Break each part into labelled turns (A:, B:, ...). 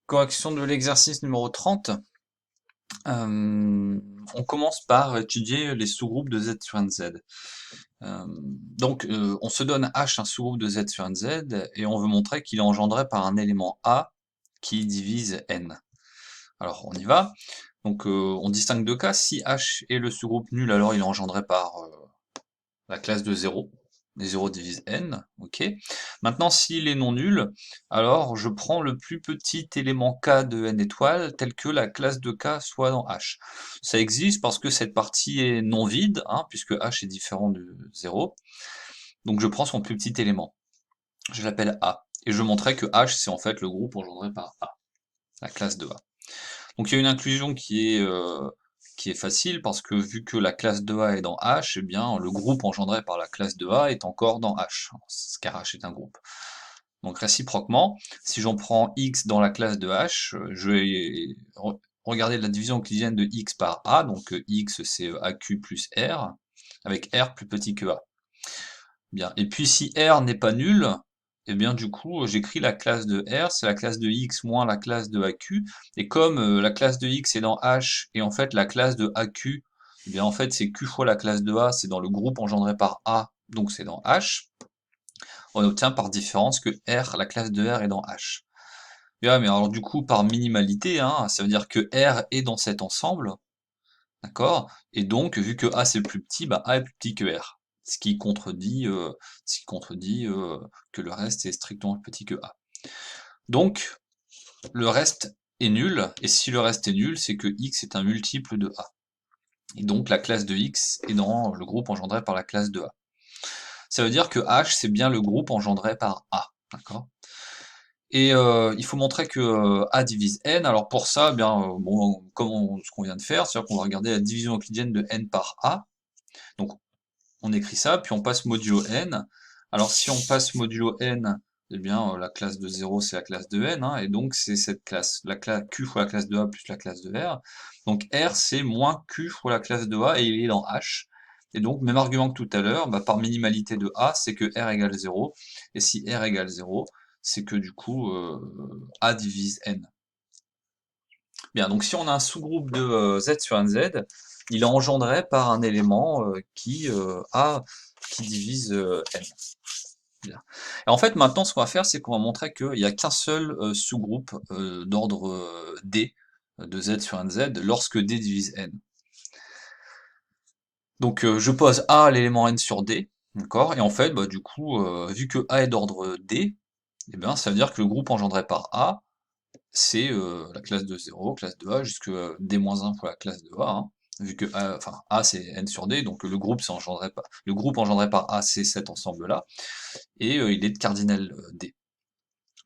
A: Correction de l'exercice numéro 30. On commence par étudier les sous-groupes de Z sur NZ. On se donne H un sous-groupe de Z sur NZ et on veut montrer qu'il est engendré par un élément A qui divise N. Alors on y va. On distingue deux cas. Si H est le sous-groupe nul, alors il est engendré par la classe de 0. Et 0 divise n, ok. Maintenant, s'il est non nul, alors je prends le plus petit élément k de n étoiles, tel que la classe de k soit dans H. Ça existe parce que cette partie est non vide, hein, puisque H est différent de 0. Donc je prends son plus petit élément. Je l'appelle A. Et je montrais que H, c'est en fait le groupe engendré par A, la classe de A. Donc il y a une inclusion qui est facile parce que vu que la classe de A est dans H, eh bien le groupe engendré par la classe de A est encore dans H, car H est un groupe. Donc réciproquement, si j'en prends X dans la classe de H, je vais regarder la division euclidienne de X par A, donc X c'est AQ plus R, avec R plus petit que A. Bien. Et puis si R n'est pas nul, et bien du coup j'écris la classe de R, c'est la classe de X moins la classe de AQ, et comme la classe de X est dans H, et en fait la classe de AQ, et bien en fait c'est Q fois la classe de A, c'est dans le groupe engendré par A, donc c'est dans H, on obtient par différence que R, la classe de R est dans H. Bien, mais alors du coup par minimalité, hein, ça veut dire que R est dans cet ensemble, d'accord? Et donc, vu que A c'est le plus petit, bah A est plus petit que R. Ce qui contredit que le reste est strictement plus petit que A. Donc, le reste est nul, et si le reste est nul, c'est que X est un multiple de A. Et donc, la classe de X est dans le groupe engendré par la classe de A. Ça veut dire que H, c'est bien le groupe engendré par A, d'accord? Et il faut montrer que A divise N. Alors pour ça, eh bien, bon, ce qu'on vient de faire, c'est-à-dire qu'on va regarder la division euclidienne de N par A. Donc on écrit ça, puis on passe modulo n. Alors si on passe modulo n, eh bien la classe de 0 c'est la classe de n, hein, et donc c'est cette classe, la classe Q fois la classe de A plus la classe de R. Donc R c'est moins Q fois la classe de A et il est dans H. Et donc même argument que tout à l'heure, bah, par minimalité de A, c'est que R égale 0, et si R égale 0, c'est que du coup A divise N. Bien, donc si on a un sous-groupe de Z sur NZ, il est engendré par un élément qui divise N. Bien. Et en fait, maintenant, ce qu'on va faire, c'est qu'on va montrer qu'il n'y a qu'un seul sous-groupe d'ordre D de Z sur NZ lorsque D divise N. Donc je pose A à l'élément N sur D, d'accord? Et en fait, bah, du coup, vu que A est d'ordre D, eh bien, ça veut dire que le groupe engendré par A, c'est la classe de 0, classe de A, jusque D-1 fois la classe de A, hein, vu que A, enfin, A c'est N sur D, donc le groupe engendré par A c'est cet ensemble-là, et il est de cardinal D.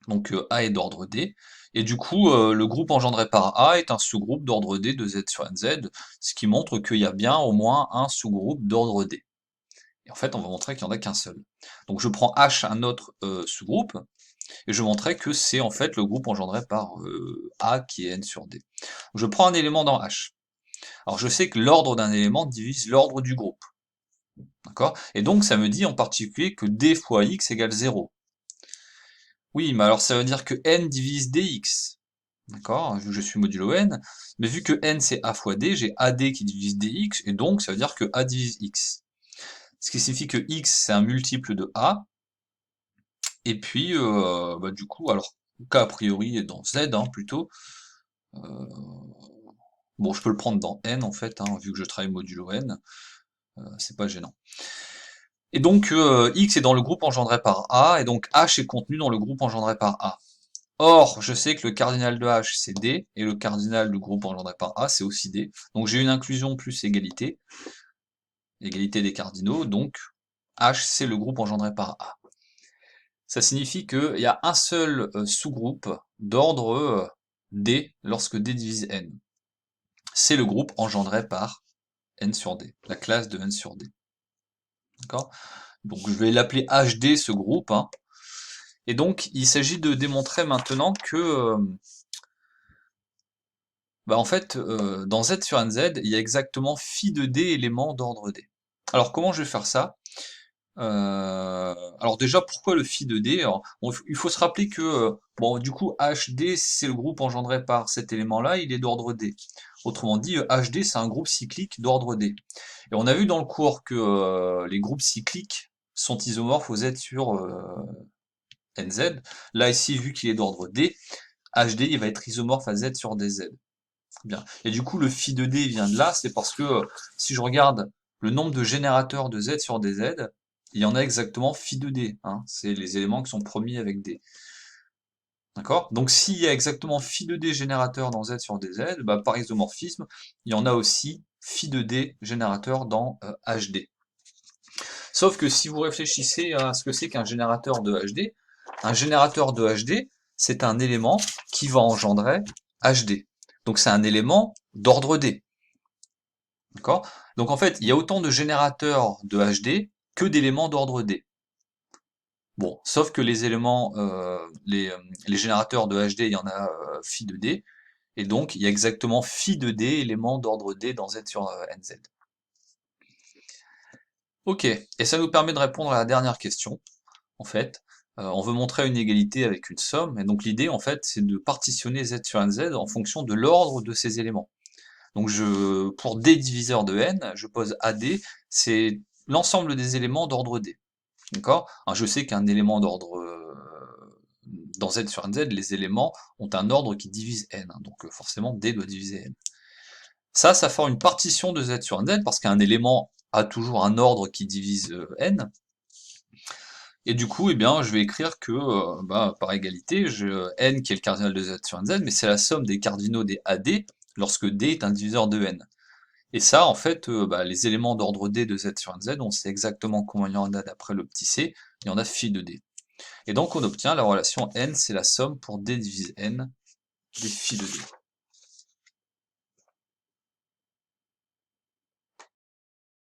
A: Donc A est d'ordre D, et du coup le groupe engendré par A est un sous-groupe d'ordre D de Z sur NZ, ce qui montre qu'il y a bien au moins un sous-groupe d'ordre D. Et en fait on va montrer qu'il n'y en a qu'un seul. Donc je prends H, un autre sous-groupe, et je montrais que c'est en fait le groupe engendré par A qui est n sur D. Je prends un élément dans H. Alors je sais que l'ordre d'un élément divise l'ordre du groupe. D'accord? Et donc ça me dit en particulier que D fois X égale 0. Oui, mais alors ça veut dire que n divise dx. D'accord? Vu que je suis modulo n. Mais vu que n c'est A fois D, j'ai AD qui divise dx, et donc ça veut dire que A divise X. Ce qui signifie que X c'est un multiple de A, et puis bah, du coup, alors K a priori est dans Z hein, plutôt. Bon, je peux le prendre dans n en fait, hein, vu que je travaille modulo n, c'est pas gênant. Et donc x est dans le groupe engendré par A, et donc h est contenu dans le groupe engendré par A. Or, je sais que le cardinal de h c'est D, et le cardinal du groupe engendré par A c'est aussi D. Donc j'ai une inclusion plus égalité, égalité des cardinaux, donc h c'est le groupe engendré par A. Ça signifie qu'il y a un seul sous-groupe d'ordre D lorsque D divise N. C'est le groupe engendré par N sur D, la classe de N sur D. D'accord? Donc je vais l'appeler HD ce groupe, hein. Et donc il s'agit de démontrer maintenant que bah, en fait dans Z sur NZ, il y a exactement phi de D éléments d'ordre D. Alors comment je vais faire ça? Alors déjà, pourquoi le phi de D? Alors, il faut se rappeler que, bon, du coup, HD, c'est le groupe engendré par cet élément-là, il est d'ordre D. Autrement dit, HD, c'est un groupe cyclique d'ordre D. Et on a vu dans le cours que les groupes cycliques sont isomorphes aux Z sur NZ. Là, ici, vu qu'il est d'ordre D, HD, il va être isomorphe à Z sur DZ. Bien. Et du coup, le phi de D vient de là, c'est parce que si je regarde le nombre de générateurs de Z sur DZ, il y en a exactement phi de D, hein. C'est les éléments qui sont promis avec D. D'accord? Donc s'il y a exactement phi de D générateurs dans Z sur DZ, bah, par isomorphisme, il y en a aussi phi de D générateurs dans HD. Sauf que si vous réfléchissez à ce que c'est qu'un générateur de HD, un générateur de HD, c'est un élément qui va engendrer HD. Donc c'est un élément d'ordre D. D'accord? Donc en fait, il y a autant de générateurs de HD que d'éléments d'ordre D. Bon, sauf que les éléments, les générateurs de HD, il y en a phi de D, et donc il y a exactement phi de D éléments d'ordre D dans Z sur NZ. Ok, et ça nous permet de répondre à la dernière question, en fait. On veut montrer une égalité avec une somme, et donc l'idée, en fait, c'est de partitionner Z sur NZ en fonction de l'ordre de ces éléments. Donc pour D diviseur de n, je pose AD, c'est l'ensemble des éléments d'ordre D. D'accord? Alors je sais qu'un élément d'ordre dans Z sur NZ, les éléments ont un ordre qui divise n, hein, donc forcément D doit diviser n. Ça forme une partition de Z sur NZ, parce qu'un élément a toujours un ordre qui divise n, et du coup, eh bien, je vais écrire que, par égalité, n qui est le cardinal de Z sur NZ, mais c'est la somme des cardinaux des AD, lorsque D est un diviseur de n. Et ça, en fait, les éléments d'ordre D de Z sur NZ, on sait exactement combien il y en a d'après le petit c, il y en a phi de D. Et donc on obtient la relation n, c'est la somme pour D divise n des phi de D.